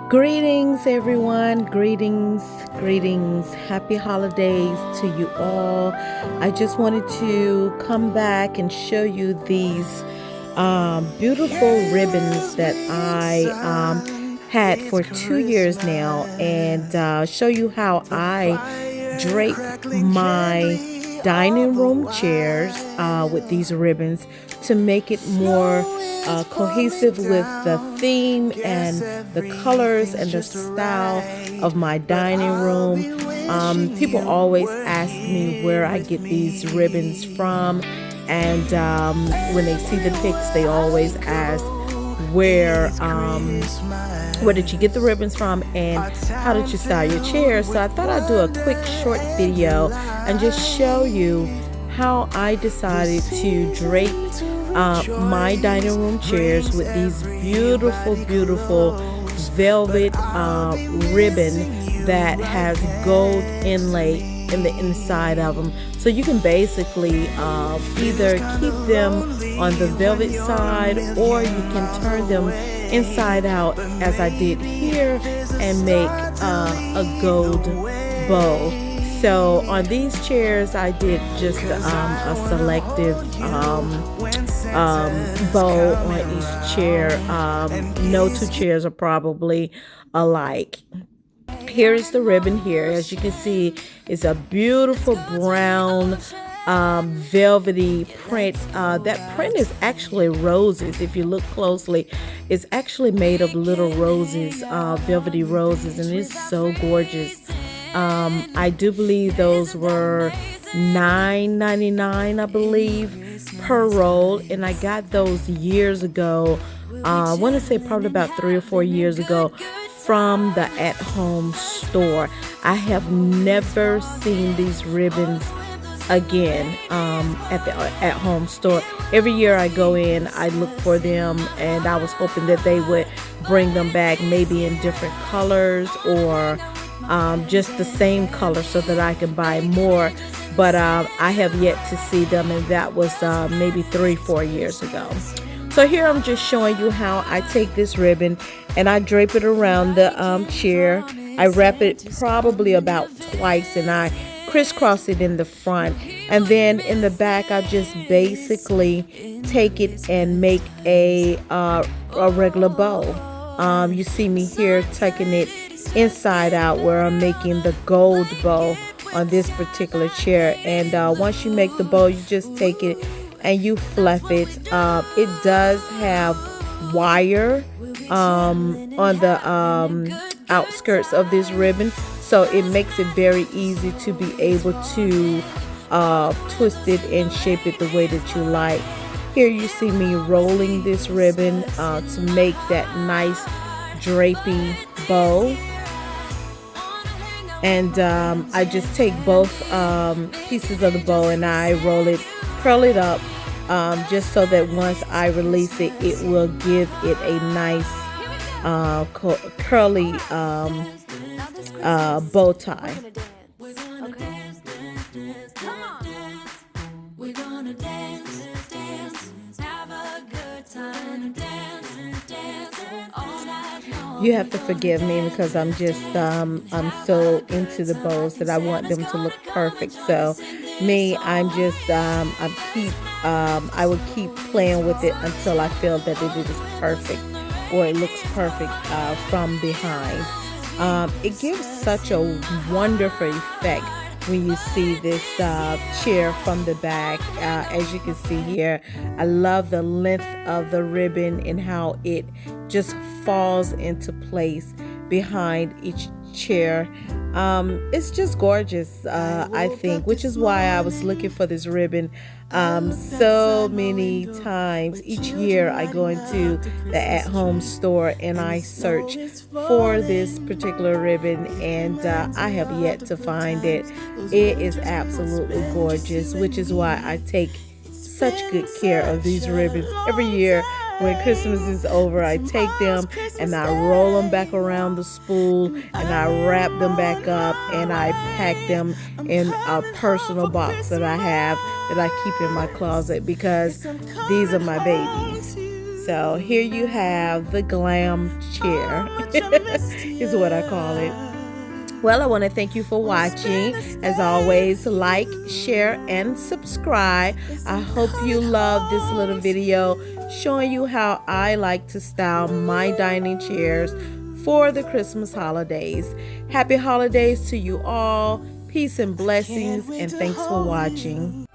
Greetings, everyone. Greetings, greetings. Happy holidays to you all. I just wanted to come back and show you these beautiful ribbons that I had for 2 years now, and show you how I drape my dining room chairs with these ribbons to make it more cohesive with the theme and the colors and the style of my dining room. People always ask me where I get these ribbons from, and when they see the pics, they always ask where did you get the ribbons from and how did you style your chair. So I thought I'd do a quick short video and just show you how I decided to drape my dining room chairs with these beautiful velvet ribbon that has gold inlay in the inside of them. So you can basically either keep them on the velvet side, or you can turn them inside out as I did here and make a gold bow. So on these chairs I did just a selective bow on each chair. No two chairs are probably alike. Here is the ribbon here. As you can see, it's a beautiful brown velvety print. That print is actually roses. If you look closely, it's actually made of little roses, velvety roses, and it's so gorgeous. I do believe those were $9.99, I believe, per roll, and I got those years ago. I want to say probably about 3 or 4 years ago, from the at-home store. I have never seen these ribbons again at the at-home store. Every year I go in, I look for them, and I was hoping that they would bring them back, maybe in different colors or just the same color, so that I can buy more. But I have yet to see them, and that was maybe 3-4 years ago. So here I'm just showing you how I take this ribbon and I drape it around the chair. I wrap it probably about twice, and I crisscross it in the front, and then in the back I just basically take it and make a regular bow. You see me here tucking it inside out, where I'm making the gold bow on this particular chair. And once you make the bow, you just take it and you fluff it. It does have wire on the outskirts of this ribbon, so it makes it very easy to be able to twist it and shape it the way that you like. Here you see me rolling this ribbon to make that nice drapey bow. And I just take both pieces of the bow and I roll it, curl it up, just so that once I release it, it will give it a nice curly bow tie. You have to forgive me because I'm just I'm so into the bows that I want them to look perfect. So me, I'm just I will keep playing with it until I feel that it is perfect, or it looks perfect from behind. It gives such a wonderful effect when you see this chair from the back. As you can see here, I love the length of the ribbon and how it just falls into place behind each chair. It's just gorgeous, I think, which is why I was looking for this ribbon so many times. Each year I go into the at-home store and I search for this particular ribbon, and I have yet to find it. It is absolutely gorgeous, which is why I take such good care of these ribbons. Every year when Christmas is over, I take them and I roll them back around the spool, and I wrap them back up, and I pack them in a personal box that I have, that I keep in my closet, because these are my babies. So here you have the glam chair is what I call it. Well, I want to thank you for watching. As always, like, share, and subscribe. I hope you love this little video showing you how I like to style my dining chairs for the Christmas holidays. Happy holidays to you all. Peace and blessings, and thanks for watching.